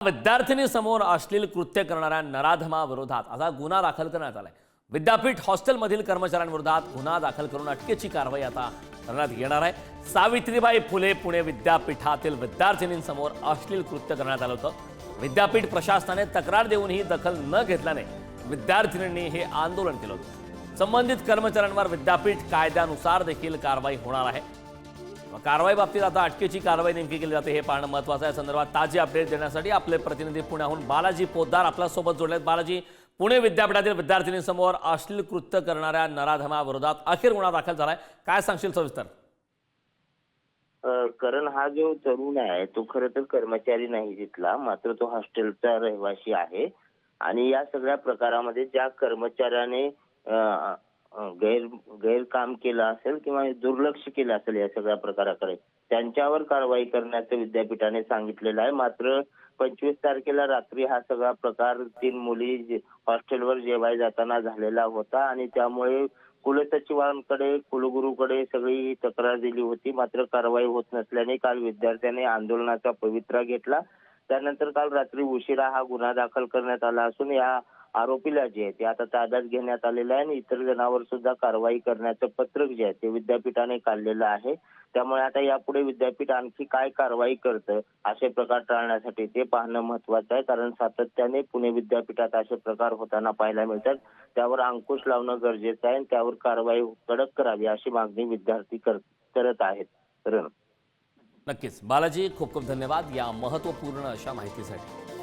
विद्यार्थिनी समोर अश्लील कृत्य करणाऱ्या नराधमाविरोधात आता गुन्हा दाखल करण्यात आलाय। विद्यापीठ हॉस्टेलमधील कर्मचाऱ्यांविरोधात गुन्हा दाखल करून अटकेची कारवाई आता करण्यात येणार आहे। सावित्रीबाई फुले पुणे विद्यापीठातील विद्यार्थिनींसमोर अश्लील कृत्य करण्यात आलं होतं। विद्यापीठ प्रशासनाने तक्रार देऊनही दखल न घेतल्याने विद्यार्थिनींनी हे आंदोलन केलं होतं। संबंधित कर्मचाऱ्यांवर विद्यापीठ कायद्यानुसार देखील कारवाई होणार आहे। कारवाई बाबतीत आता अटकेची कारवाई नेमकी केली जाते हे पाहणं महत्त्वाचं आहे। संदर्भात ताजी अपडेट देण्यासाठी आपले प्रतिनिधी पुण्याहून बालाजी पोद्दार आपल्या सोबत जोडलेत। बालाजी, पुणे विद्यापीठातील विद्यार्थिनींसमोर अश्लील कृत्य करणाऱ्या नराधमाविरोधात अखेर गुन्हा दाखल झालाय, काय सांगशील सविस्तर? करण हा जो तरुण आहे तो खरं तर कर्मचारी नाही तिथला, मात्र तो हॉस्टेलचा रहिवासी आहे। आणि या सगळ्या प्रकारामध्ये ज्या कर्मचाऱ्याने गैर काम केलं असेल किंवा दुर्लक्ष केलं असेल या सगळ्या प्रकाराकडे, त्यांच्यावर कारवाई करण्याचं विद्यापीठाने सांगितलेलं आहे। मात्र 25 तारखेला रात्री हा सगळा प्रकार 3 मुली हॉस्टेलवर जेवायला जाताना झालेला होता आणि त्यामुळे कुलसचिवांकडे कुलगुरूकडे सगळी ही तक्रार दिली होती। मात्र कारवाई होत नसल्याने काल विद्यार्थ्यांनी आंदोलनाचा पवित्रा घेतला। त्यानंतर काल रात्री उशिरा हा गुन्हा दाखल करण्यात आला असून या आरोपीला जे आहे ते आता ताब्यात घेण्यात आलेलं आहे आणि इतर जणांवर सुद्धा कारवाई करण्याचं पत्रक जे आहे ते विद्यापीठाने काढलेलं आहे। त्यामुळे आता यापुढे विद्यापीठ आणखी काय कारवाई करतं असे प्रकार टाळण्यासाठी ते पाहणं महत्त्वाचं आहे, कारण सातत्याने पुणे विद्यापीठात असे प्रकार होताना पाहायला मिळतात। त्यावर अंकुश लावणं गरजेचं आहे आणि त्यावर कारवाई कडक करावी अशी मागणी विद्यार्थी करत आहेत। नक्कीच बालाजी, खूप खूप धन्यवाद या महत्त्वपूर्ण अशा माहितीसाठी।